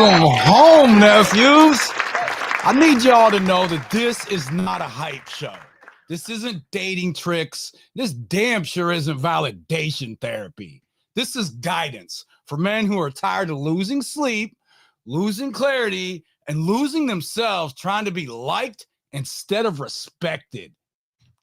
Welcome home, nephews. I need y'all to know that this is not a hype show. This isn't dating tricks. This damn sure isn't validation therapy. This is guidance for men who are tired of losing sleep, losing clarity, and losing themselves trying to be liked instead of respected.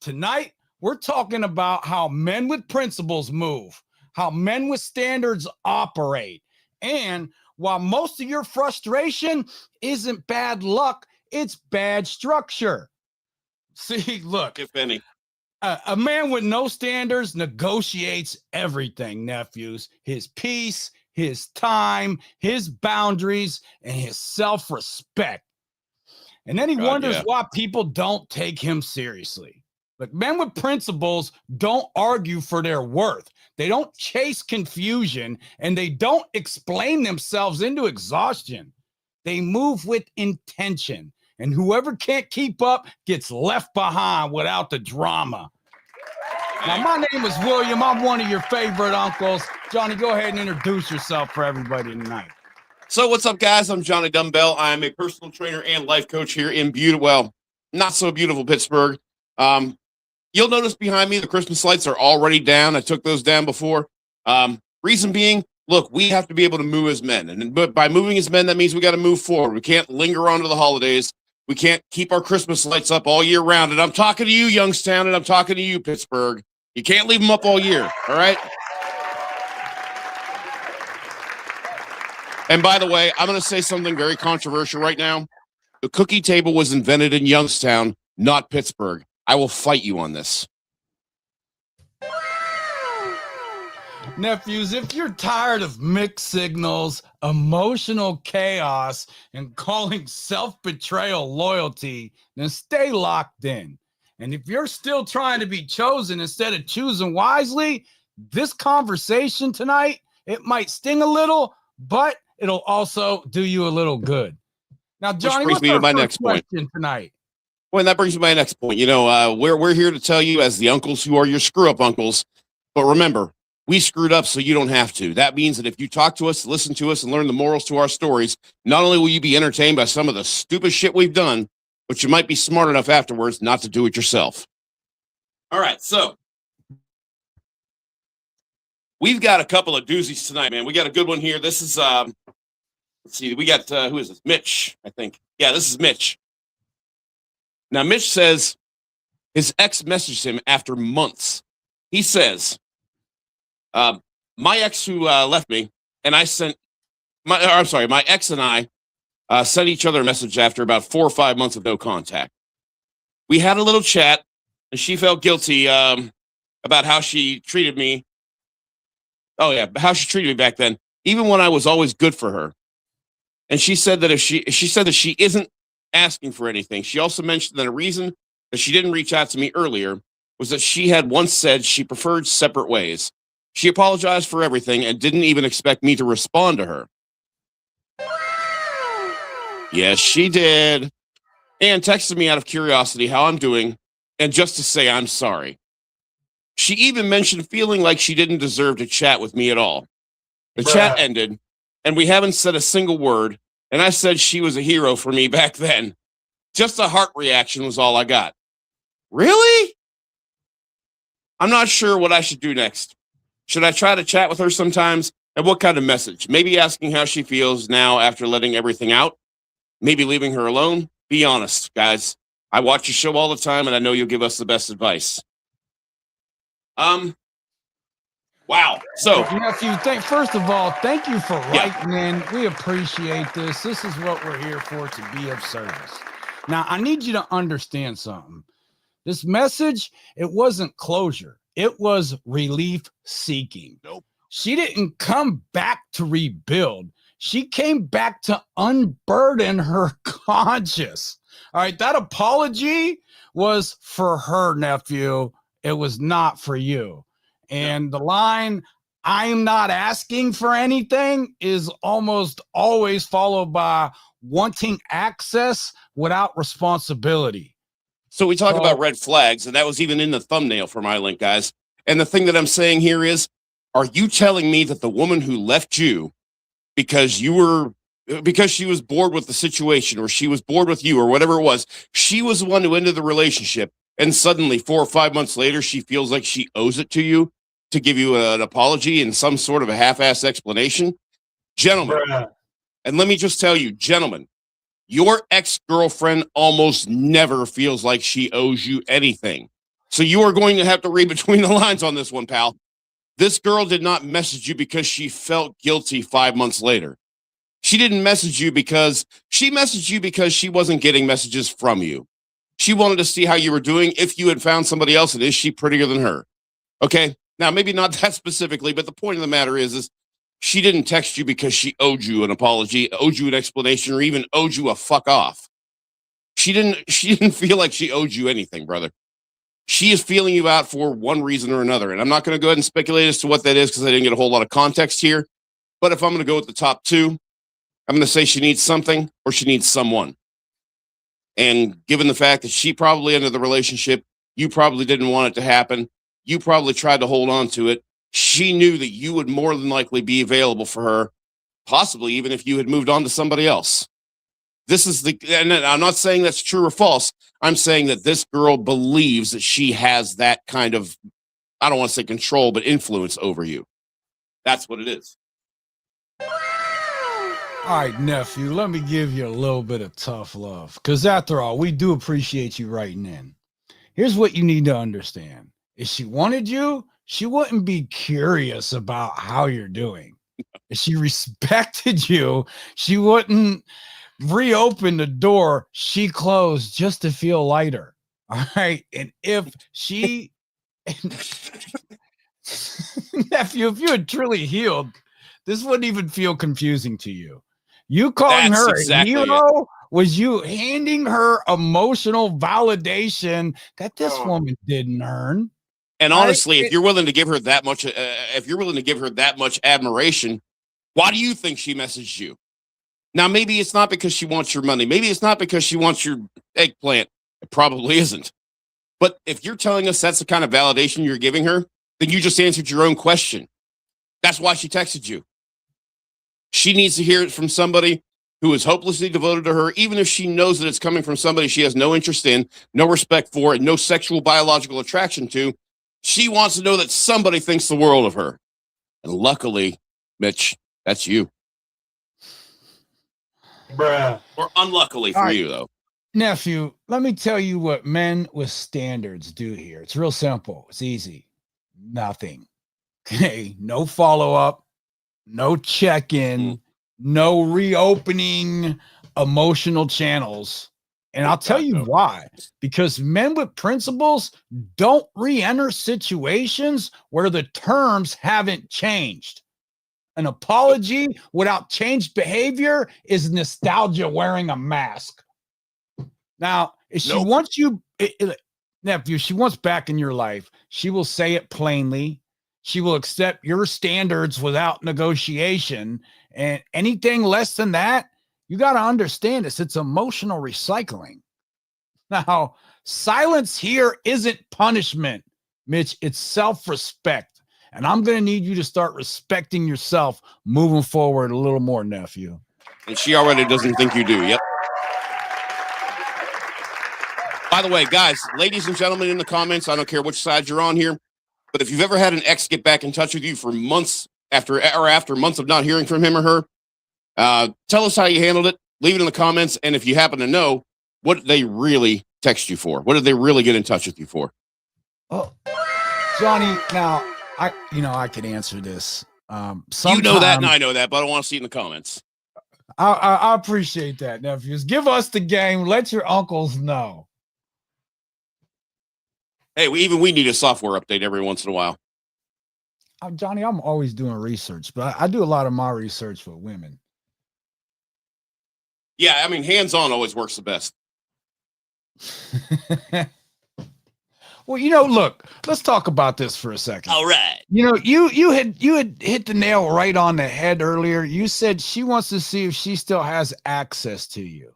Tonight, we're talking about how men with principles move, how men with standards operate, and while most of your frustration isn't bad luck, it's bad structure. See, look, if any. A man with no standards negotiates everything, nephews. His peace, his time, his boundaries, and his self-respect. And then he wonders why people don't take him seriously. Look, men with principles don't argue for their worth. They don't chase confusion, and they don't explain themselves into exhaustion. They move with intention, and whoever can't keep up gets left behind without the drama. Now, my name is William. I'm one of your favorite uncles. Johnny, go ahead and introduce yourself for everybody tonight. So what's up, guys? I'm Johnny Dumbbell. I'm a personal trainer and life coach here in not so beautiful Pittsburgh. You'll notice behind me, the Christmas lights are already down. I took those down before. Reason being, look, we have to be able to move as men. And by moving as men, that means we got to move forward. We can't linger on to the holidays. We can't keep our Christmas lights up all year round. And I'm talking to you, Youngstown, and I'm talking to you, Pittsburgh. You can't leave them up all year, all right? And by the way, I'm going to say something very controversial right now. The cookie table was invented in Youngstown, not Pittsburgh. I will fight you on this. Nephews, if you're tired of mixed signals, emotional chaos, and calling self-betrayal loyalty, then stay locked in. And if you're still trying to be chosen instead of choosing wisely, this conversation tonight, it might sting a little, but it'll also do you a little good. Now, Johnny, what's our first question tonight? Well, and that brings me to my next point. You know, we're here to tell you as the uncles who are your screw-up uncles. But remember, we screwed up so you don't have to. That means that if you talk to us, listen to us, and learn the morals to our stories, not only will you be entertained by some of the stupid shit we've done, but you might be smart enough afterwards not to do it yourself. All right, so we've got a couple of doozies tonight, man. We got a good one here. This is, let's see, we got, who is this? Mitch, I think. Yeah, this is Mitch. Now, Mitch says his ex messaged him after months. He says, my ex who left me, and I sent, my ex and I sent each other a message after about 4 or 5 months of no contact. We had a little chat, and she felt guilty about how she treated me. Oh, yeah, how she treated me back then, even when I was always good for her. And she said that she isn't asking for anything. She also mentioned that a reason that she didn't reach out to me earlier was that she had once said she preferred separate ways. She apologized for everything and didn't even expect me to respond to her. Yes, she did. And texted me out of curiosity how I'm doing and just to say I'm sorry. She even mentioned feeling like she didn't deserve to chat with me at all. The chat ended, and we haven't said a single word. And I said she was a hero for me back then. Just a heart reaction was all I got. Really? I'm not sure what I should do next. Should I try to chat with her sometimes? And what kind of message? Maybe asking how she feels now after letting everything out. Maybe leaving her alone. Be honest, guys. I watch your show all the time, and I know you'll give us the best advice. Wow. So, nephew, first of all, thank you for writing in. We appreciate this. This is what we're here for, to be of service. Now, I need you to understand something. This message, it wasn't closure. It was relief seeking. Nope. She didn't come back to rebuild. She came back to unburden her conscience. All right, that apology was for her, nephew. It was not for you. And the line, I'm not asking for anything, is almost always followed by wanting access without responsibility. So we talk about red flags, and that was even in the thumbnail for my link, guys. And the thing that I'm saying here is, are you telling me that the woman who left you because you were because she was bored with the situation, or she was bored with you, or whatever it was. She was the one who ended the relationship. And suddenly 4 or 5 months later, she feels like she owes it to you to give you an apology and some sort of a half-ass explanation. Gentlemen, and let me just tell you, gentlemen, your ex-girlfriend almost never feels like she owes you anything. So you are going to have to read between the lines on this one, pal. This girl did not message you because she felt guilty 5 months later. She didn't message you because she messaged you because she wasn't getting messages from you. She wanted to see how you were doing, if you had found somebody else, and is she prettier than her? Okay. Now, maybe not that specifically, but the point of the matter is she didn't text you because she owed you an apology, owed you an explanation, or even owed you a fuck off. She didn't feel like she owed you anything, brother. She is feeling you out for one reason or another. And I'm not going to go ahead and speculate as to what that is because I didn't get a whole lot of context here. But if I'm going to go with the top two, I'm going to say she needs something or she needs someone. And given the fact that she probably ended the relationship, you probably didn't want it to happen. You probably tried to hold on to it. She knew that you would more than likely be available for her, possibly even if you had moved on to somebody else. And I'm not saying that's true or false. I'm saying that this girl believes that she has that kind of, I don't want to say control, but influence over you. That's what it is. All right, nephew, let me give you a little bit of tough love. Because after all, we do appreciate you writing in. Here's what you need to understand. If she wanted you, she wouldn't be curious about how you're doing. If she respected you, she wouldn't reopen the door she closed just to feel lighter. All right. And if she, nephew, if you had truly healed, this wouldn't even feel confusing to you. You calling her a hero was you handing her emotional validation that this woman didn't earn. And honestly, if you're willing to give her that much, admiration, why do you think she messaged you? Now, maybe it's not because she wants your money. Maybe it's not because she wants your eggplant. It probably isn't. But if you're telling us that's the kind of validation you're giving her, then you just answered your own question. That's why she texted you. She needs to hear it from somebody who is hopelessly devoted to her, even if she knows that it's coming from somebody she has no interest in, no respect for, and no sexual biological attraction to. She wants to know that somebody thinks the world of her. And luckily, Mitch, that's you. Bruh. Or unluckily for you, though. Nephew, let me tell you what men with standards do here. It's real simple. It's easy. Nothing. Okay. No follow-up, no check-in, no reopening emotional channels. And I'll tell you why. Because men with principles don't re-enter situations where the terms haven't changed. An apology without changed behavior is nostalgia wearing a mask. Now, if she wants you, nephew, she wants back in your life, she will say it plainly. She will accept your standards without negotiation. And anything less than that, you got to understand this. It's emotional recycling. Now, silence here isn't punishment, Mitch. It's self-respect. And I'm going to need you to start respecting yourself moving forward a little more, nephew. And she already doesn't think you do. Yep. By the way, guys, ladies and gentlemen in the comments, I don't care which side you're on here, but if you've ever had an ex get back in touch with you for months after months of not hearing from him or her, tell us how you handled it. Leave it in the comments. And if you happen to know, what did they really text you for? What did they really get in touch with you for? Oh, Johnny, now I could answer this. You know that, and I know that, but I want to see it in the comments. I appreciate that, nephews. Give us the game. Let your uncles know. Hey, we need a software update every once in a while. Johnny, I'm always doing research, but I do a lot of my research with women. Yeah, I mean, hands-on always works the best. Well, look, let's talk about this for a second. All right. You had hit the nail right on the head earlier. You said she wants to see if she still has access to you.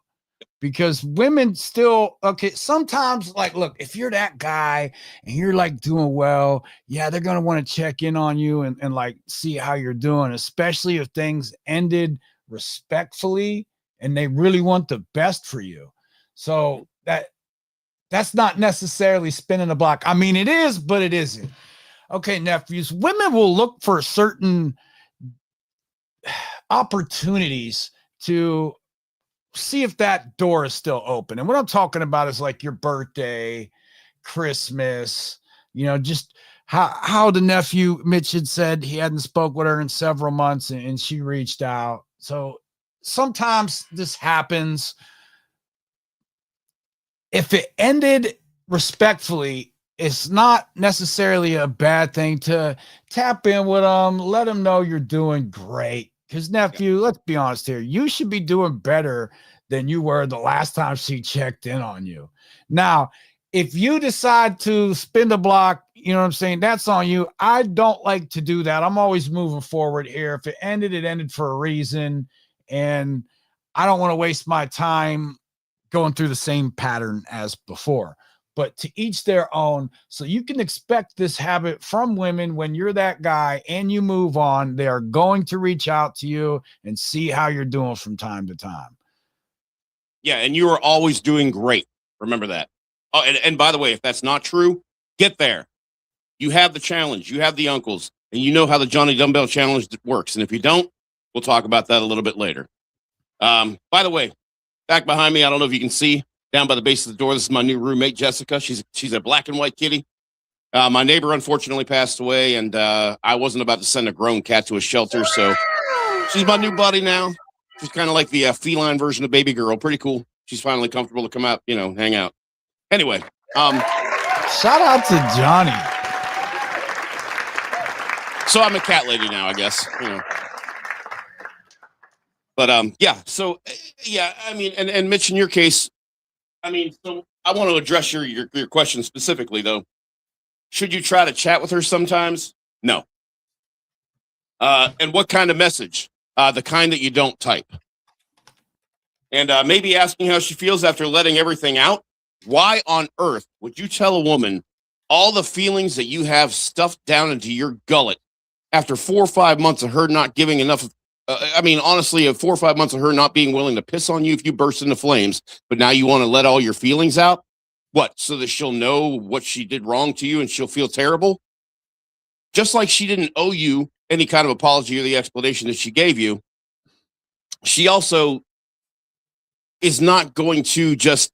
Because women still, sometimes, like, look, if you're that guy and you're like doing well, yeah, they're going to want to check in on you and like see how you're doing, especially if things ended respectfully and they really want the best for you. So that's not necessarily spinning the block. I mean, it is, but it isn't. Okay, nephews, women will look for certain opportunities to see if that door is still open. And what I'm talking about is like your birthday, Christmas, just how the nephew Mitch had said he hadn't spoke with her in several months and she reached out. So sometimes this happens. If it ended respectfully, it's not necessarily a bad thing to tap in with them, let them know you're doing great. Because, nephew, let's be honest here, you should be doing better than you were the last time she checked in on you. Now, if you decide to spin the block, you know what I'm saying? That's on you. I don't like to do that. I'm always moving forward here. If it ended for a reason. And I don't want to waste my time going through the same pattern as before. But to each their own. So you can expect this habit from women when you're that guy and you move on. They are going to reach out to you and see how you're doing from time to time. Yeah, and you are always doing great. Remember that. Oh, and by the way, if that's not true, get there. You have the challenge. You have the uncles. And you know how the Johnny Dumbbell Challenge works. And if you don't, we'll talk about that a little bit later. By the way, back behind me, I don't know if you can see, down by the base of the door, this is my new roommate, Jessica. She's a black and white kitty. My neighbor unfortunately passed away, and I wasn't about to send a grown cat to a shelter, so she's my new buddy now. She's kind of like the feline version of baby girl. Pretty cool. She's finally comfortable to come out, hang out. Anyway, shout out to Johnny. So I'm a cat lady now, I guess. But yeah. So yeah, I mean, and Mitch, in your case, I mean, so I want to address your question specifically, though. Should you try to chat with her sometimes? No. And what kind of message? The kind that you don't type. And maybe asking how she feels after letting everything out. Why on earth would you tell a woman all the feelings that you have stuffed down into your gullet after 4 or 5 months of her not giving enough? Honestly, 4 or 5 months of her not being willing to piss on you if you burst into flames, but now you want to let all your feelings out? What, so that she'll know what she did wrong to you and she'll feel terrible? Just like she didn't owe you any kind of apology or the explanation that she gave you, she also is not going to just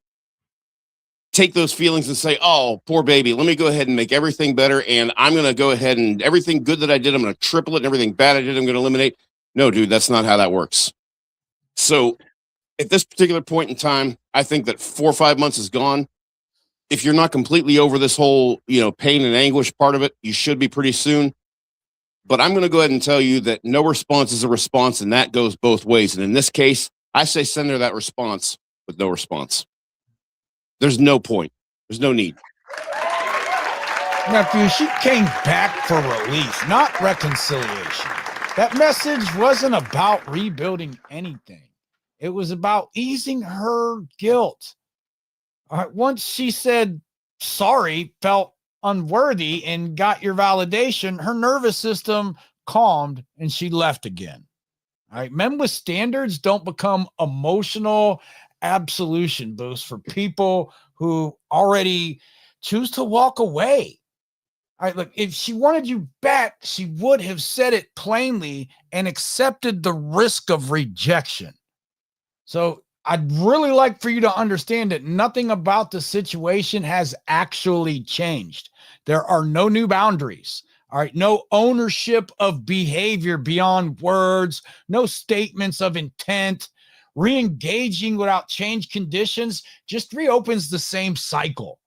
take those feelings and say, oh, poor baby, let me go ahead and make everything better. And I'm going to go ahead and everything good that I did, I'm going to triple it. And everything bad I did, I'm going to eliminate. No, dude, that's not how that works. So at this particular point in time, I think that 4 or 5 months is gone. If you're not completely over this whole, pain and anguish part of it, you should be pretty soon. But I'm going to go ahead and tell you that no response is a response, and that goes both ways. And in this case, I say send her that response with no response. There's no point. There's no need. Nephew, she came back for release, not reconciliation. That message wasn't about rebuilding anything. It was about easing her guilt. All right, once she said sorry, felt unworthy, and got your validation, her nervous system calmed and she left again. All right, men with standards don't become emotional absolution boosts for people who already choose to walk away. All right, look, if she wanted you back, she would have said it plainly and accepted the risk of rejection. So I'd really like for you to understand that nothing about the situation has actually changed. There are no new boundaries. All right, no ownership of behavior beyond words, no statements of intent. Re-engaging without change conditions just reopens the same cycle.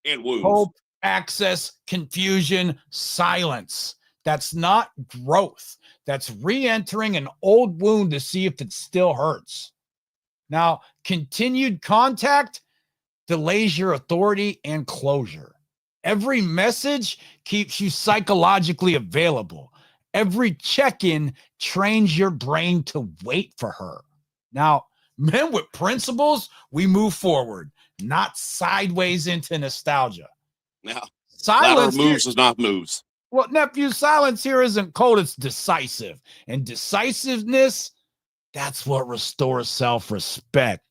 And wounds. Hope, access, confusion, silence. That's not growth. That's re-entering an old wound to see if it still hurts. Now, continued contact delays your authority and closure. Every message keeps you psychologically available. Every check-in trains your brain to wait for her. Now, men with principles, we move forward, not sideways into nostalgia. Now, silence moves is not moves. Well, nephew, silence here isn't cold, it's decisive. And decisiveness That's what restores self-respect.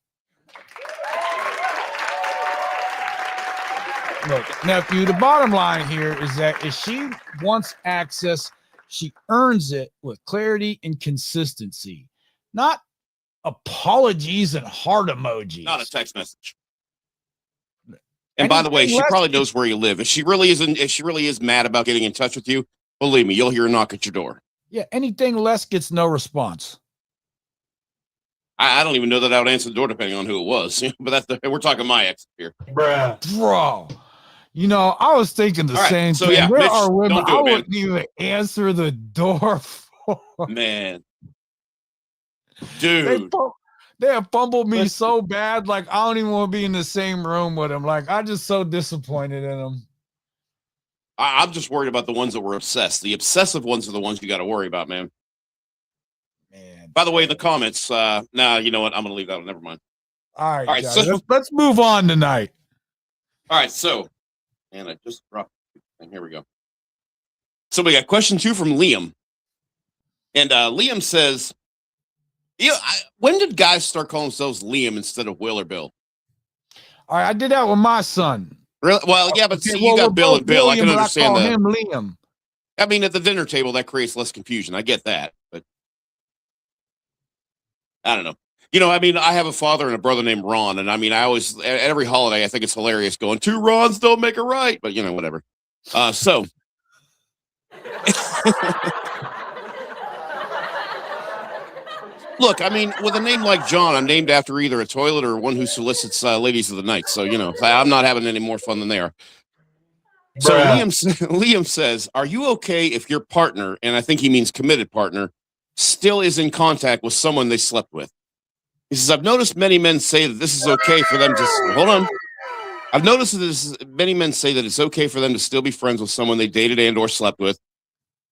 Look, nephew, the bottom line here is that if she wants access, she earns it with clarity and consistency, not apologies and heart emojis. Not a text message. And by the way, she probably knows where you live. If she really is mad about getting in touch with you, believe me, you'll hear a knock at your door. Yeah, anything less gets no response. I don't even know that I would answer the door depending on who it was. But we're talking my ex here. Bro. You know, I was thinking the same thing. Yeah, there Mitch, are women don't do it, I wouldn't even answer the door for. Man. Dude. They have fumbled me so bad, like I don't even want to be in the same room with them. Like I'm just so disappointed in them. I'm just worried about the ones that were obsessed. The obsessive ones are the ones you got to worry about, man. By the way, in the comments, nah, you know what? I'm going to leave that one. Never mind. All right, so let's move on tonight. All right, so, and I just dropped, and here we go. So we got question 2 from Liam. And Liam says, when did guys start calling themselves Liam instead of Will or Bill? All right, I did that with my son. Really? Well, yeah, but see, you got Bill and Bill. I can understand that. I call him Liam. I mean, at the dinner table, that creates less confusion. I get that, but I don't know. You know, I mean, I have a father and a brother named Ron, and I mean, I always, at every holiday, I think it's hilarious going, 2 Rons don't make a right, but you know, whatever. So. Look, I mean, with a name like John, I'm named after either a toilet or one who solicits ladies of the night. So, you know, I'm not having any more fun than they are. So Liam says, are you okay if your partner, and I think he means committed partner, still is in contact with someone they slept with? He says, I've noticed many men say that this is okay for them to, hold on. I've noticed that many men say that it's okay for them to still be friends with someone they dated and or slept with.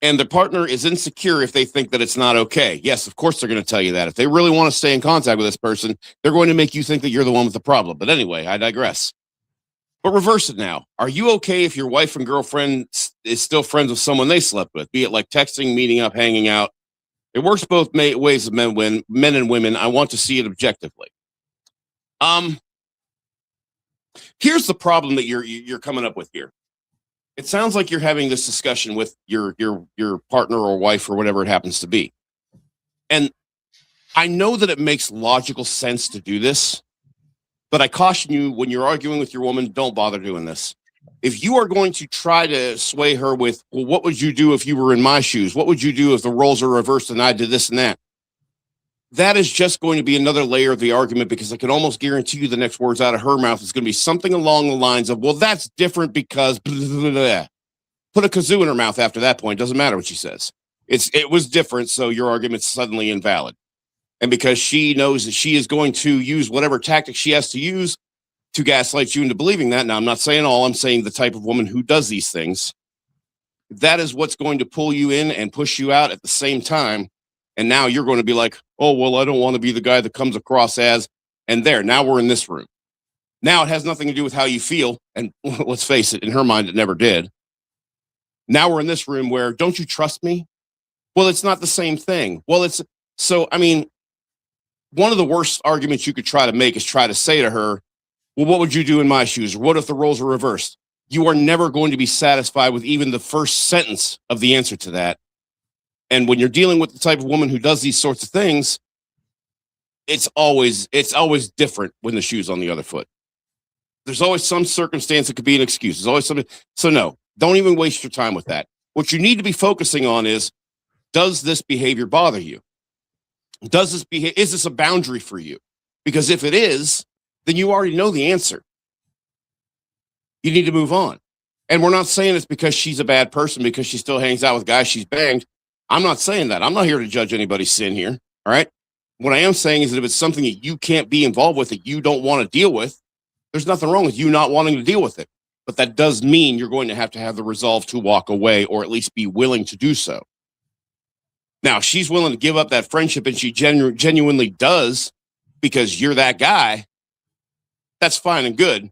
And the partner is insecure if they think that it's not okay. Yes, of course they're going to tell you that. If they really want to stay in contact with this person, they're going to make you think that you're the one with the problem. But anyway, I digress. But reverse it now. Are you okay if your wife and girlfriend is still friends with someone they slept with? Be it like texting, meeting up, hanging out. It works both ways of men and women. I want to see it objectively. Here's the problem that you're coming up with here. It sounds like you're having this discussion with your partner or wife or whatever it happens to be. And I know that it makes logical sense to do this, but I caution you, when you're arguing with your woman, don't bother doing this. If you are going to try to sway her with, well, what would you do if you were in my shoes? What would you do if the roles are reversed and I did this and that? That is just going to be another layer of the argument, because I can almost guarantee you the next words out of her mouth is going to be something along the lines of, well, that's different because blah, blah, blah. Put a kazoo in her mouth after that point. Doesn't matter what she says. It was different, so your argument's suddenly invalid. And because she knows that she is going to use whatever tactic she has to use to gaslight you into believing that. Now, I'm not saying all. I'm saying the type of woman who does these things. That is what's going to pull you in and push you out at the same time. And now you're going to be like, oh, well, I don't want to be the guy that comes across as, and there, now we're in this room. Now it has nothing to do with how you feel. And let's face it, in her mind, it never did. Now we're in this room where, don't you trust me? Well, it's not the same thing. Well, so, I mean, one of the worst arguments you could try to make is try to say to her, well, what would you do in my shoes? Or what if the roles were reversed? You are never going to be satisfied with even the first sentence of the answer to that. And when you're dealing with the type of woman who does these sorts of things, it's always different when the shoe's on the other foot. There's always some circumstance that could be an excuse. There's always something. So no, don't even waste your time with that. What you need to be focusing on is, does this behavior bother you? Is this a boundary for you? Because if it is, then you already know the answer. You need to move on. And we're not saying it's because she's a bad person because she still hangs out with guys she's banged. I'm not saying that. I'm not here to judge anybody's sin here. All right. What I am saying is that if it's something that you can't be involved with, that you don't want to deal with, there's nothing wrong with you not wanting to deal with it. But that does mean you're going to have the resolve to walk away, or at least be willing to do so. Now, if she's willing to give up that friendship, and she genuinely does because you're that guy, that's fine and good.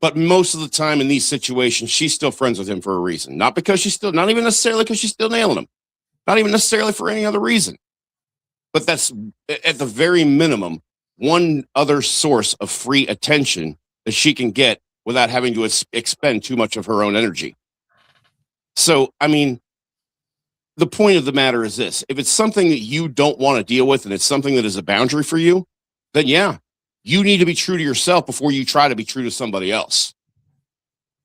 But most of the time in these situations, she's still friends with him for a reason. Not even necessarily because she's still nailing him. Not even necessarily for any other reason. but that's at the very minimum one other source of free attention that she can get without having to expend too much of her own energy. So, I mean, the point of the matter is this: if it's something that you don't want to deal with and it's something that is a boundary for you, then yeah, you need to be true to yourself before you try to be true to somebody else.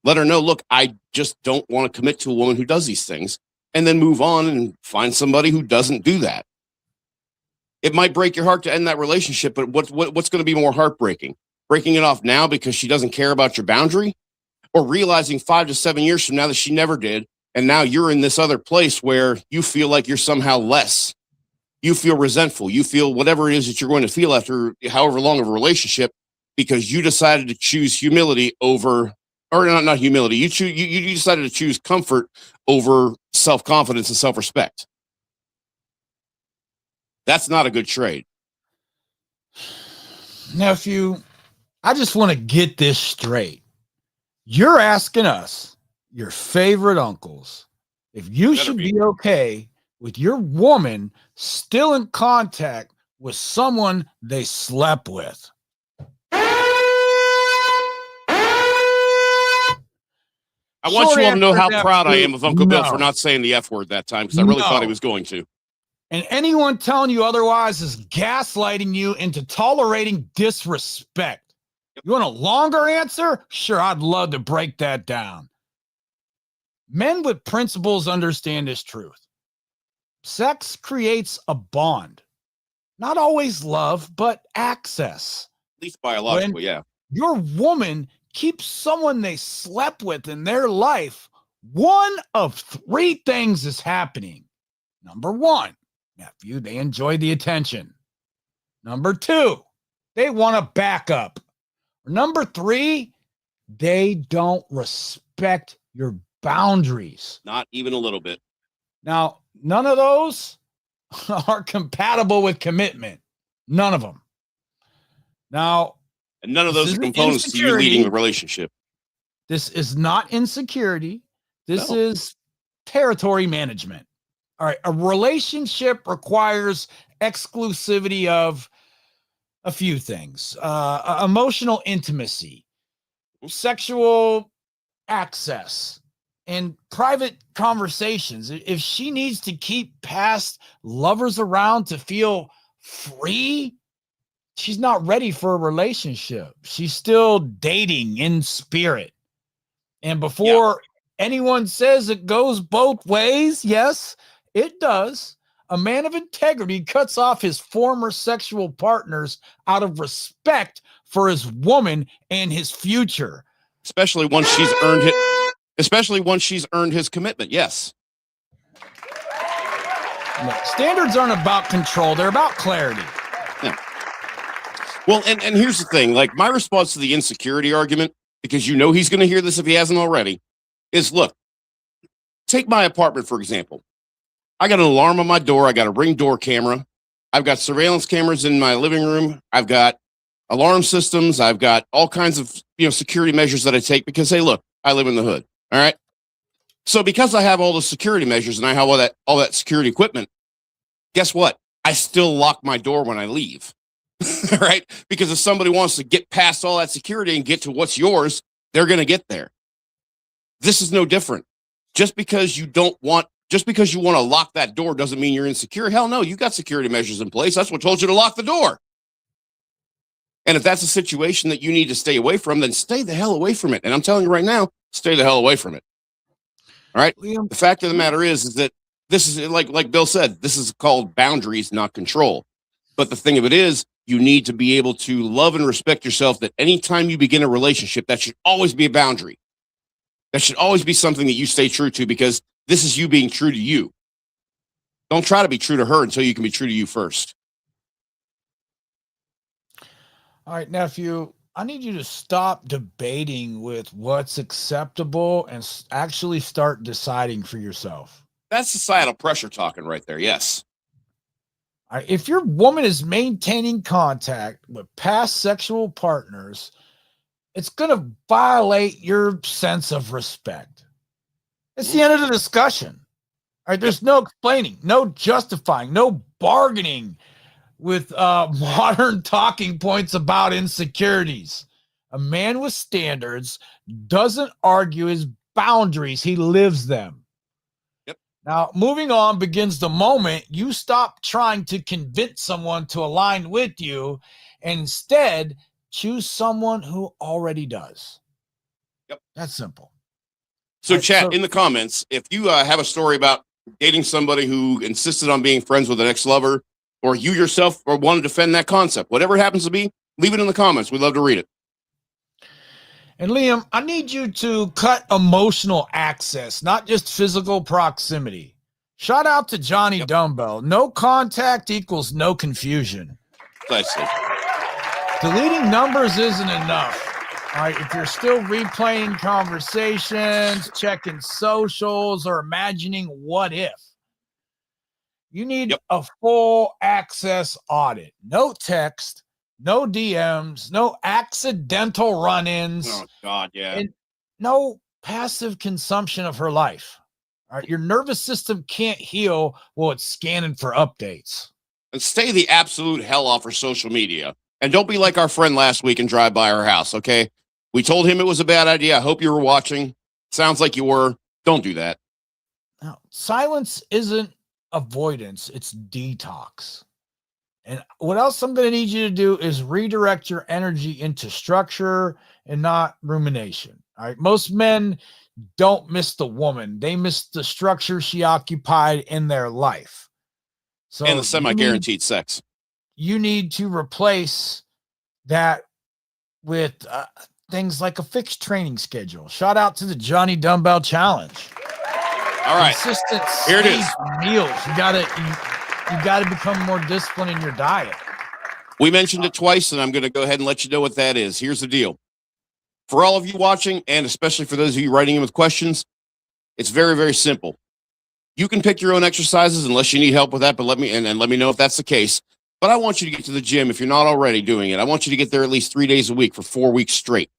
Let her know, look, I just don't want to commit to a woman who does these things, and then move on and find somebody who doesn't do that. It might break your heart to end that relationship, but what's going to be more heartbreaking? Breaking it off now because she doesn't care about your boundary, or realizing 5 to 7 years from now that she never did, and now you're in this other place where you feel like you're somehow less. You feel resentful. You feel whatever it is that you're going to feel after however long of a relationship because you decided to choose humility over, or not humility. You decided to choose comfort over self-confidence and self-respect. That's not a good trade. Nephew, I just want to get this straight. You're asking us, your favorite uncles, if you should be okay with your woman still in contact with someone they slept with. I want you all to know how proud I am of Uncle Bill for not saying the F word that time, because I really thought he was going to. And anyone telling you otherwise is gaslighting you into tolerating disrespect. You want a longer answer? Sure, I'd love to break that down. Men with principles understand this truth. Sex creates a bond. Not always love, but access. At least biologically, yeah. Your woman keeps someone they slept with in their life, one of 3 things is happening. Number 1, nephew, they enjoy the attention. Number 2, they want a backup. Number 3, they don't respect your boundaries. Not even a little bit. Now, none of those are compatible with commitment. None of them. Now, and none of those are components to you leading the relationship. This is not insecurity. This is territory management. All right. A relationship requires exclusivity of a few things. Emotional intimacy, sexual access, and private conversations. If she needs to keep past lovers around to feel free, she's not ready for a relationship. She's still dating in spirit. And before anyone says it goes both ways, yes, it does. A man of integrity cuts off his former sexual partners out of respect for his woman and his future. Especially once she's earned it. Especially once she's earned his commitment. Yes. Look, standards aren't about control. They're about clarity. Yeah. Well, and here's the thing. Like, my response to the insecurity argument, because you know he's going to hear this if he hasn't already, is, look, take my apartment, for example. I got an alarm on my door. I got a Ring door camera. I've got surveillance cameras in my living room. I've got alarm systems. I've got all kinds of, security measures that I take because, hey, look, I live in the hood. All right. So because I have all the security measures and I have all that security equipment, guess what? I still lock my door when I leave. Right? Because if somebody wants to get past all that security and get to what's yours, they're going to get there. This is no different. Just because you want to lock that door doesn't mean you're insecure. Hell no, you got security measures in place. That's what told you to lock the door. And if that's a situation that you need to stay away from, then stay the hell away from it. And I'm telling you right now, stay the hell away from it. All right. Liam, the fact of the matter is that this is like Bill said, this is called boundaries, not control. But the thing of it is, you need to be able to love and respect yourself, that anytime you begin a relationship, that should always be a boundary. That should always be something that you stay true to, because this is you being true to you. Don't try to be true to her until you can be true to you first. All right, nephew, I need you to stop debating with what's acceptable and actually start deciding for yourself. That's societal pressure talking right there. Yes. All right, if your woman is maintaining contact with past sexual partners, it's going to violate your sense of respect. It's the end of the discussion. All right, there's no explaining, no justifying, no bargaining. with modern talking points about insecurities. A man with standards doesn't argue his boundaries, he lives them. Yep. Now, moving on begins the moment you stop trying to convince someone to align with you and instead choose someone who already does. Yep. That's simple. So, chat in the comments if you have a story about dating somebody who insisted on being friends with an ex-lover, or you yourself or want to defend that concept. Whatever it happens to be, leave it in the comments. We'd love to read it. And Liam, I need you to cut emotional access, not just physical proximity. Shout out to Johnny Dumbbell. No contact equals no confusion. Precisely. Deleting numbers isn't enough. All right, if you're still replaying conversations, checking socials, or imagining what if, you need a full access audit. No text, no DMs, no accidental run-ins. Oh, God, yeah. And no passive consumption of her life. All right, your nervous system can't heal while it's scanning for updates. And stay the absolute hell off her social media. And don't be like our friend last week and drive by her house, okay? We told him it was a bad idea. I hope you were watching. Sounds like you were. Don't do that. Now, silence isn't avoidance, it's detox. And what else I'm going to need you to do is redirect your energy into structure and not rumination. All right. Most men don't miss the woman, they miss the structure she occupied in their life. So, and the semi-guaranteed sex. You need to replace that with things like a fixed training schedule. Shout out to the Johnny Dumbbell Challenge. All right. Consistent Here it is. Meals. You gotta become more disciplined in your diet. We mentioned it twice, and I'm going to go ahead and let you know what that is. Here's the deal. For all of you watching, and especially for those of you writing in with questions, it's very, very simple. You can pick your own exercises unless you need help with that, but let me know if that's the case. But I want you to get to the gym if you're not already doing it. I want you to get there at least 3 days a week for 4 weeks straight.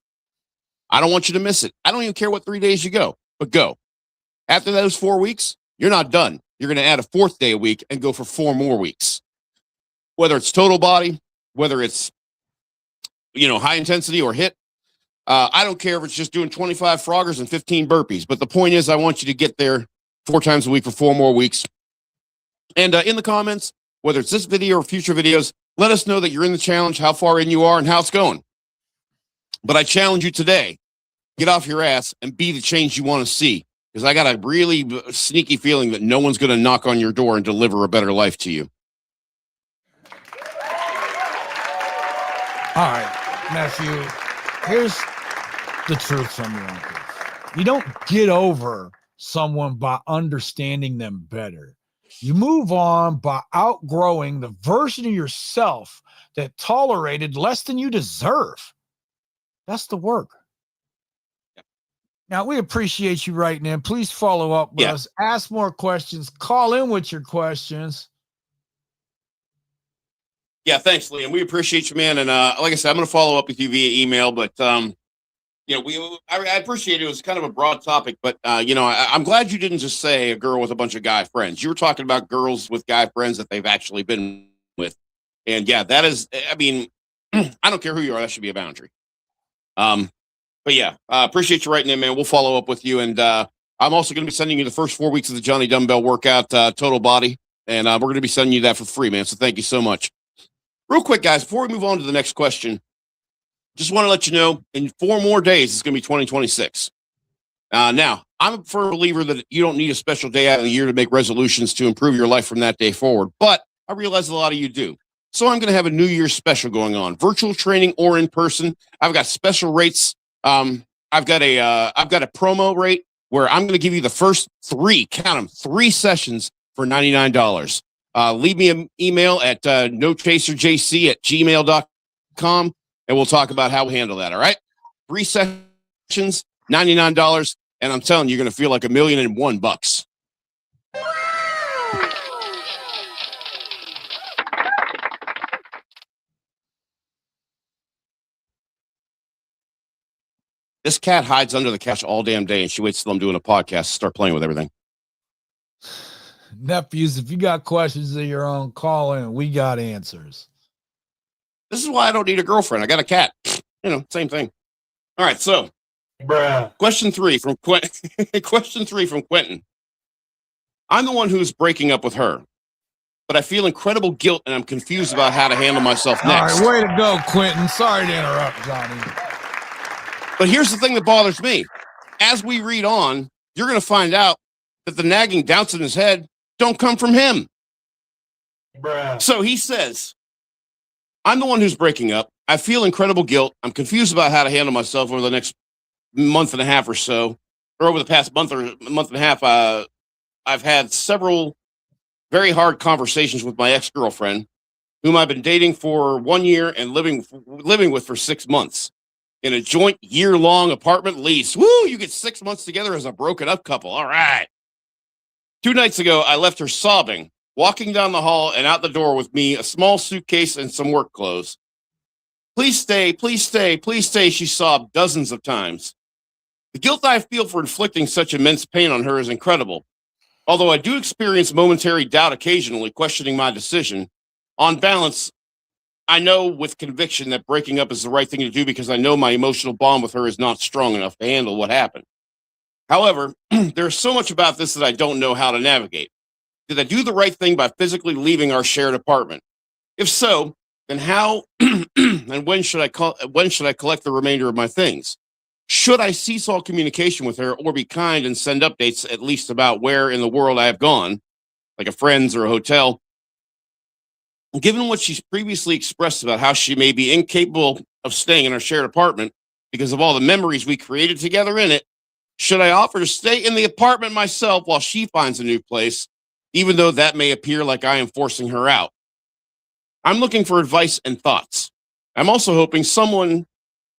I don't want you to miss it. I don't even care what 3 days you go, but go. After those 4 weeks, you're not done. You're going to add a 4th day a week and go for 4 more weeks. Whether it's total body, whether it's, high intensity or HIIT, I don't care if it's just doing 25 froggers and 15 burpees. But the point is, I want you to get there 4 times a week for 4 more weeks. And in the comments, whether it's this video or future videos, let us know that you're in the challenge, how far in you are, and how it's going. But I challenge you today, get off your ass and be the change you want to see. Because I got a really sneaky feeling that no one's going to knock on your door and deliver a better life to you. All right, nephew, here's the truth from your uncle. You don't get over someone by understanding them better. You move on by outgrowing the version of yourself that tolerated less than you deserve. That's the work. Now, we appreciate you writing in. Please follow up with us. Ask more questions. Call in with your questions. Yeah, thanks, Liam. We appreciate you, man. And like I said, I'm going to follow up with you via email. But, I appreciate it. It was kind of a broad topic. But, I'm glad you didn't just say a girl with a bunch of guy friends. You were talking about girls with guy friends that they've actually been with. And, that is, I don't care who you are. That should be a boundary. But appreciate you writing in, man. We'll follow up with you. And I'm also going to be sending you the first 4 weeks of the Johnny Dumbbell workout, total body. And we're going to be sending you that for free, man. So thank you so much. Real quick, guys, before we move on to the next question, just want to let you know, in 4 more days, it's going to be 2026. Now, I'm a firm believer that you don't need a special day out of the year to make resolutions to improve your life from that day forward. But I realize a lot of you do. So I'm going to have a New Year's special going on, virtual training or in person. I've got special rates. I've got a promo rate where I'm going to give you the first 3, count them, 3 sessions for $99. Leave me an email at nochaserjc@gmail.com, and we'll talk about how we handle that. All right. 3 sessions, $99. And I'm telling you, you're going to feel like $1,000,001. This cat hides under the couch all damn day, and she waits till I'm doing a podcast to start playing with everything. Nephews, if you got questions of your own, call in. We got answers. This is why I don't need a girlfriend. I got a cat. Same thing. All right, so question 3 from Quentin. Question 3 from Quentin. I'm the one who's breaking up with her, but I feel incredible guilt and I'm confused about how to handle myself next. All right, way to go, Quentin. Sorry to interrupt, Johnny. But here's the thing that bothers me. As we read on, you're going to find out that the nagging doubts in his head don't come from him. So he says, I'm the one who's breaking up. I feel incredible guilt. I'm confused about how to handle myself over the next month and a half or so, or over the past month and a half. I've had several very hard conversations with my ex-girlfriend, whom I've been dating for 1 year and living with for 6 months in a joint year-long apartment lease. Woo! You get 6 months together as a broken up couple. All right. 2 nights ago, I left her sobbing, walking down the hall and out the door with me, a small suitcase and some work clothes. Please stay, please stay, please stay, she sobbed dozens of times. The guilt I feel for inflicting such immense pain on her is incredible. Although I do experience momentary doubt occasionally, questioning my decision, on balance, I know with conviction that breaking up is the right thing to do because I know my emotional bond with her is not strong enough to handle what happened. However, there's so much about this that I don't know how to navigate. Did I do the right thing by physically leaving our shared apartment? If so, then how and when should I collect the remainder of my things? Should I cease all communication with her or be kind and send updates at least about where in the world I have gone, like a friend's or a hotel? Given what she's previously expressed about how she may be incapable of staying in our shared apartment because of all the memories we created together in it, should I offer to stay in the apartment myself while she finds a new place, even though that may appear like I am forcing her out? I'm looking for advice and thoughts. I'm also hoping someone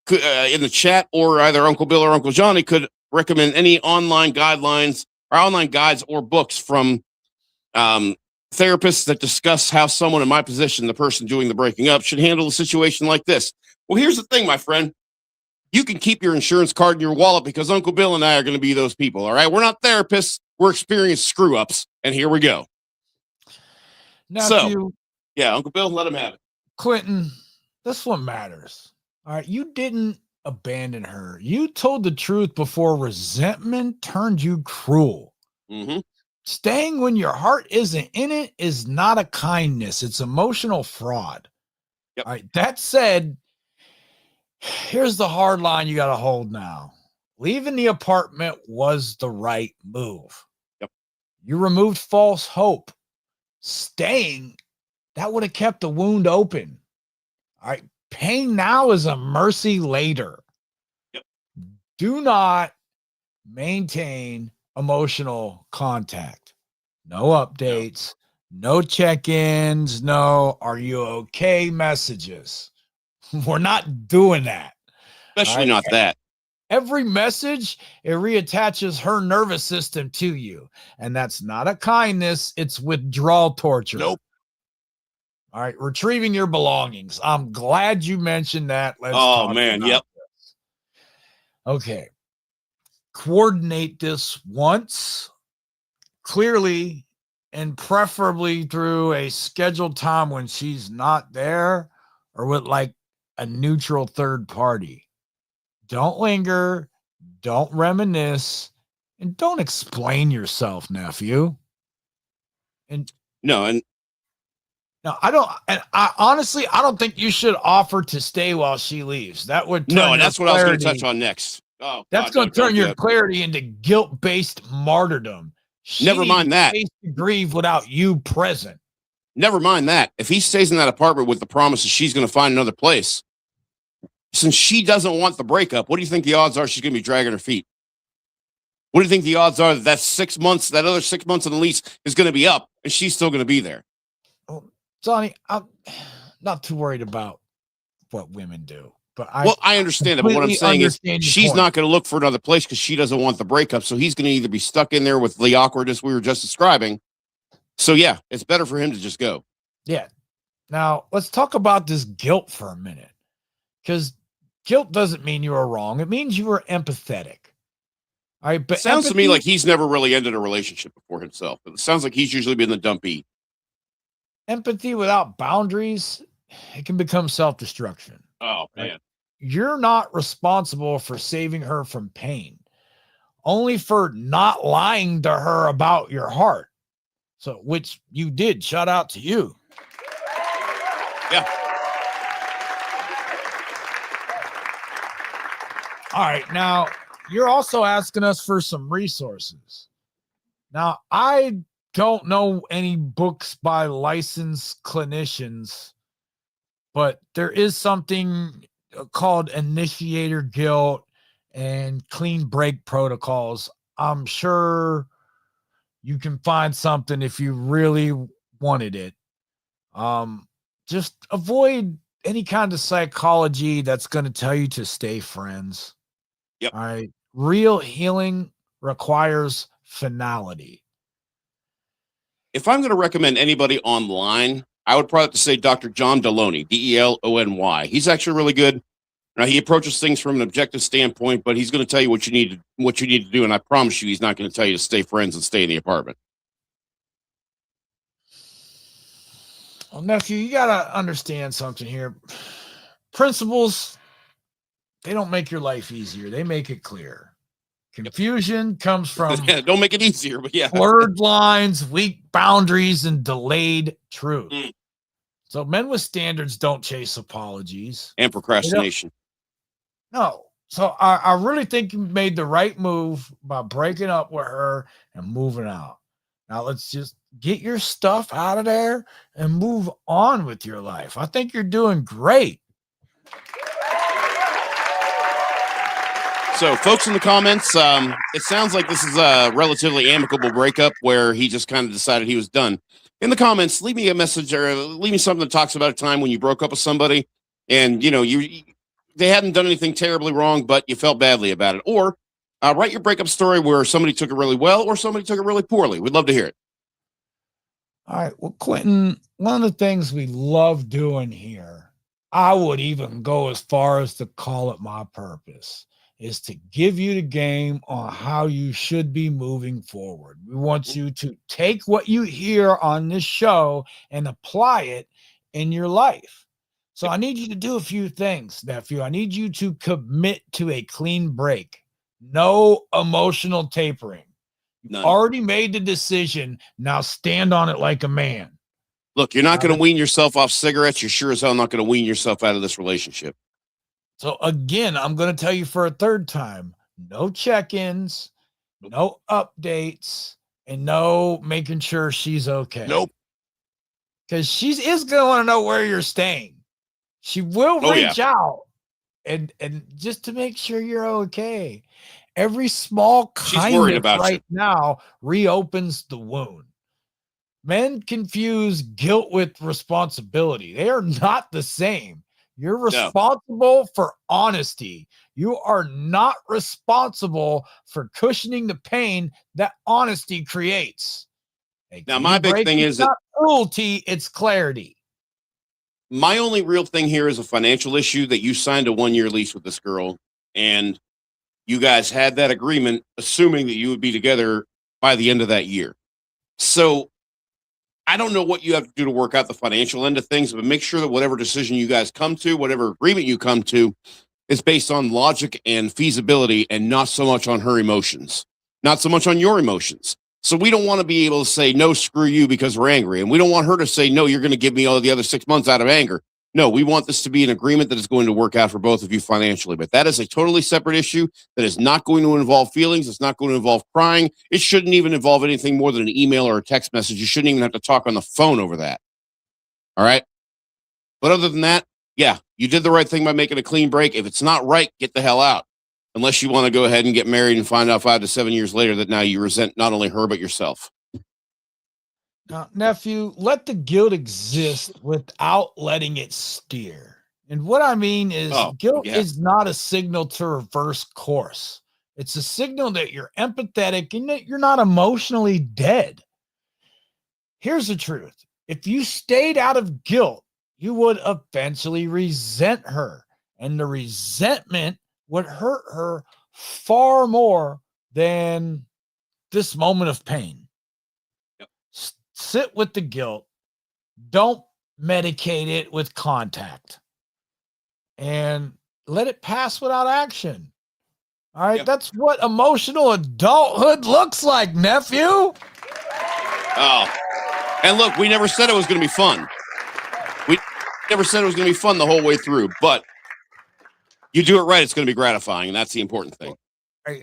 could, in the chat, or either Uncle Bill or Uncle Johnny, could recommend any online guidelines or online guides or books from therapists that discuss how someone in my position, the person doing the breaking up, should handle a situation like this. Well, here's the thing, my friend. You can keep your insurance card in your wallet because Uncle Bill and I are going to be those people. All right. We're not therapists. We're experienced screw ups. And here we go. Nephew, yeah, Uncle Bill, let him have it. Quentin, this one matters. All right. You didn't abandon her. You told the truth before resentment turned you cruel. Mm-hmm. Staying when your heart isn't in it is not a kindness. It's emotional fraud. Yep. All right. That said, here's the hard line you got to hold now. Leaving the apartment was the right move. Yep. You removed false hope. Staying, that would have kept the wound open. All right. Pain now is a mercy later. Yep. Do not maintain emotional contact. No updates, no check-ins, no "are you okay" messages. We're not doing that. Especially not that. Every message, it reattaches her nervous system to you. And that's not a kindness, it's withdrawal torture. Nope. All right, retrieving your belongings. I'm glad you mentioned that. Let's talk man, about yep. this. Okay. Coordinate this once, clearly, and preferably through a scheduled time when she's not there or with like a neutral third party. Don't linger, don't reminisce, and don't explain yourself, nephew. And no, I don't. And I honestly, I don't think you should offer to stay while she leaves. That would turn and that's what I was going to touch on next. Oh, that's going to turn your clarity into guilt-based martyrdom. Never mind that. To grieve without you present. Never mind that. If he stays in that apartment with the promise that she's going to find another place, since she doesn't want the breakup, what do you think the odds are she's going to be dragging her feet? What do you think the odds are that 6 months, that other 6 months on the lease is going to be up and she's still going to be there? Oh, Johnny, I'm not too worried about what women do. But I understand it. But what I'm saying is she's not going to look for another place because she doesn't want the breakup. So he's going to either be stuck in there with the awkwardness we were just describing. So, yeah, it's better for him to just go. Yeah. Now, let's talk about this guilt for a minute. Because guilt doesn't mean you were wrong. It means you were empathetic. All right, It but sounds to me empathy, like he's never really ended a relationship before himself. It sounds like he's usually been the dumpy. empathy without boundaries, it can become self-destruction. Oh Right? man. You're not responsible for saving her from pain, only for not lying to her about your heart. So, which you did. Shout out to you. Yeah. All right. Now, you're also asking us for some resources. Now, I don't know any books by licensed clinicians, but there is something called initiator guilt and clean break protocols. I'm sure you can find something if you really wanted it. Just avoid any kind of psychology that's going to tell you to stay friends. Yep. All right. Real healing requires finality. If I'm going to recommend anybody online, I would probably have to say Dr. John Deloney, Delony. He's actually really good. Now, he approaches things from an objective standpoint, but he's going to tell you what you need to do, and I promise you, he's not going to tell you to stay friends and stay in the apartment. Well, nephew, you got to understand something here. Principles, they don't make your life easier, they make it clear. Confusion comes from Don't make it easier, but yeah. blurred lines, weak boundaries, and delayed truth. Mm. So men with standards don't chase apologies. And procrastination. No. So I really think you made the right move by breaking up with her and moving out. Now let's just get your stuff out of there and move on with your life. I think you're doing great. So, folks in the comments, it sounds like this is a relatively amicable breakup where he just kind of decided he was done. In the comments, leave me a message or leave me something that talks about a time when you broke up with somebody and they hadn't done anything terribly wrong, but you felt badly about it. Or write your breakup story where somebody took it really well or somebody took it really poorly. We'd love to hear it. All right. Well, Quentin, one of the things we love doing here, I would even go as far as to call it my purpose, is to give you the game on how you should be moving forward. We want you to take what you hear on this show and apply it in your life. So I need you to do a few things, nephew. I need you to commit to a clean break. No emotional tapering. You've None. already made the decision. Now stand on it like a man. Look, you're not going to wean yourself off cigarettes. You're sure as hell not going to wean yourself out of this relationship. So again, I'm going to tell you for a third time, no check-ins, no updates, and no making sure she's okay. Nope. Because she is going to want to know where you're staying. She will reach out and just to make sure you're okay. Every small kindness right now reopens the wound. Men confuse guilt with responsibility. They are not the same. You're responsible for honesty. You are not responsible for cushioning the pain that honesty creates. Now, my big thing is not cruelty, it's clarity. My only real thing here is a financial issue that you signed a 1-year lease with this girl, and you guys had that agreement, assuming that you would be together by the end of that year. So I don't know what you have to do to work out the financial end of things, but make sure that whatever decision you guys come to, whatever agreement you come to, is based on logic and feasibility and not so much on her emotions, not so much on your emotions. So we don't want to be able to say, no, screw you because we're angry. And we don't want her to say, no, you're going to give me all the other 6 months out of anger. No, we want this to be an agreement that is going to work out for both of you financially. But that is a totally separate issue that is not going to involve feelings. It's not going to involve crying. It shouldn't even involve anything more than an email or a text message. You shouldn't even have to talk on the phone over that. All right. But other than that, yeah, you did the right thing by making a clean break. If it's not right, get the hell out. Unless you want to go ahead and get married and find out 5 to 7 years later that now you resent not only her, but yourself. Now, nephew, let the guilt exist without letting it steer. And what I mean is guilt is not a signal to reverse course. It's a signal that you're empathetic and that you're not emotionally dead. Here's the truth. If you stayed out of guilt, you would eventually resent her. And the resentment would hurt her far more than this moment of pain. Yep. Sit with the guilt. Don't medicate it with contact. And let it pass without action. All right. Yep. That's what emotional adulthood looks like, nephew. Oh, and look, we never said it was going to be fun. We never said it was going to be fun the whole way through, but you do it right, it's going to be gratifying, and that's the important thing.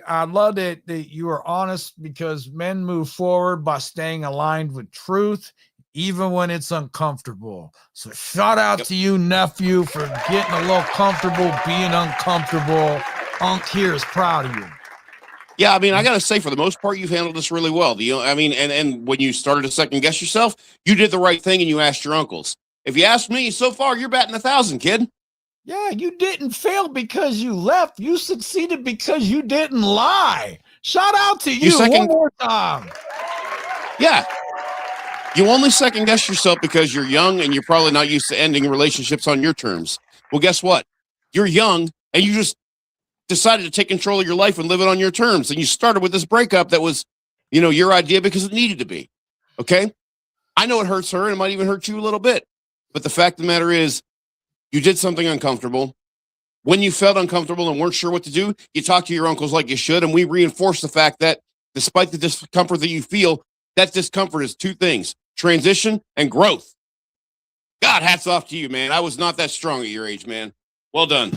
I love that you are honest, because men move forward by staying aligned with truth, even when it's uncomfortable. So shout out to you, nephew, for getting a little comfortable, being uncomfortable. Unc here is proud of you. Yeah, I mean, I got to say, for the most part, you've handled this really well. I mean, and when you started to second guess yourself, you did the right thing and you asked your uncles. If you ask me, so far, you're batting 1,000, kid. Yeah, you didn't fail because you left. You succeeded because you didn't lie. Shout out to you one more time. Yeah. You only second guess yourself because you're young and you're probably not used to ending relationships on your terms. Well, guess what? You're young and you just decided to take control of your life and live it on your terms. And you started with this breakup that was, your idea because it needed to be. Okay? I know it hurts her and it might even hurt you a little bit. But the fact of the matter is, you did something uncomfortable. When you felt uncomfortable and weren't sure what to do, you talked to your uncles like you should. And we reinforce the fact that despite the discomfort that you feel, that discomfort is two things: transition and growth. God, hats off to you, man. I was not that strong at your age, man. Well done.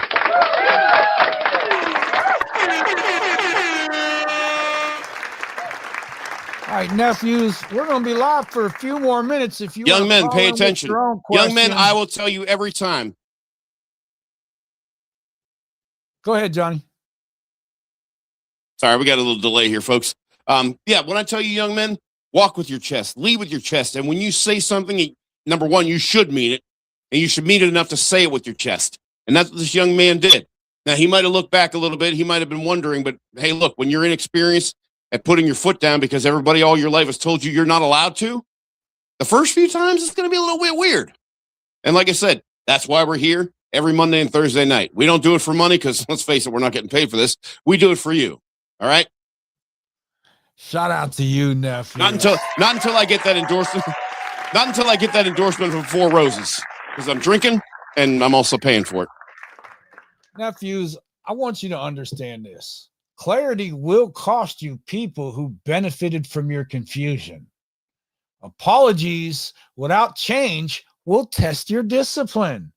All right, nephews, we're going to be live for a few more minutes. If you young men, pay attention. Young men, I will tell you every time. Go ahead, Johnny. Sorry, we got a little delay here, folks. Yeah, when I tell you, young men, walk with your chest, lead with your chest. And when you say something, number one, you should mean it. And you should mean it enough to say it with your chest. And that's what this young man did. Now, he might have looked back a little bit. He might have been wondering, but hey, look, when you're inexperienced at putting your foot down because everybody all your life has told you you're not allowed to, the first few times it's going to be a little bit weird. And like I said, that's why we're here every Monday and Thursday night. We don't do it for money because, let's face it, we're not getting paid for this. We do it for you. All right? Shout out to you, nephew. Not until I get that endorsement. Not until I get that endorsement from Four Roses, because I'm drinking and I'm also paying for it. Nephews, I want you to understand this. Clarity will cost you people who benefited from your confusion. Apologies without change will test your discipline.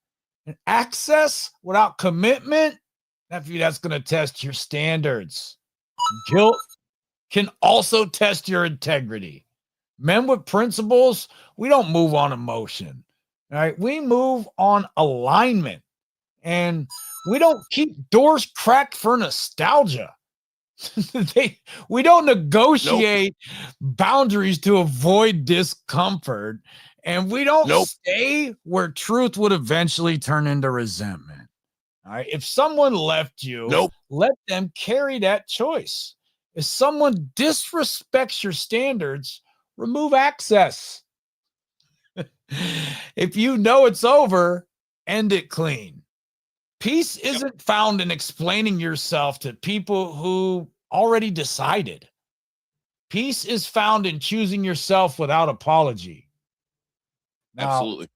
And access without commitment, nephew, that's going to test your standards. Guilt can also test your integrity. Men with principles, we don't move on emotion. All right, we move on alignment. And we don't keep doors cracked for nostalgia. We don't negotiate boundaries to avoid discomfort, and we don't stay where truth would eventually turn into resentment. All right. If someone left you, let them carry that choice. If someone disrespects your standards, remove access. If you know it's over, end it clean. Peace isn't found in explaining yourself to people who already decided. Peace is found in choosing yourself without apology. Now, absolutely.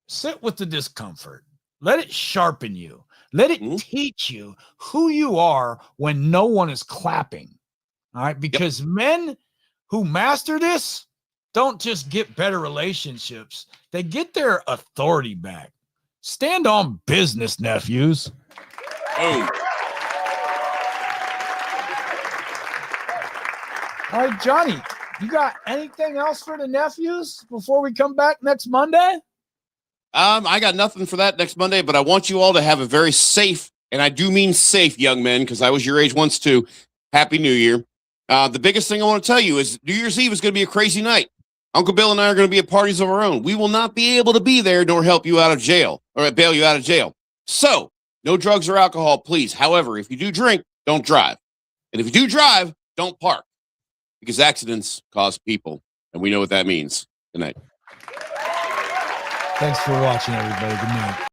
Sit with the discomfort. Let it sharpen you. Let it teach you who you are when no one is clapping. All right? Because men who master this don't just get better relationships, they get their authority back. Stand on business, nephews. Boom. All right, Johnny, you got anything else for the nephews before we come back next Monday? I got nothing for that next Monday, but I want you all to have a very safe, and I do mean safe, young men, because I was your age once too. Happy New Year. The biggest thing I want to tell you is New Year's Eve is going to be a crazy night. Uncle Bill and I are going to be at parties of our own. We will not be able to be there nor help you out of jail or bail you out of jail. So, no drugs or alcohol, please. However, if you do drink, don't drive. And if you do drive, don't park. Because accidents cause people. And we know what that means. Good night. Thanks for watching, everybody. Good night.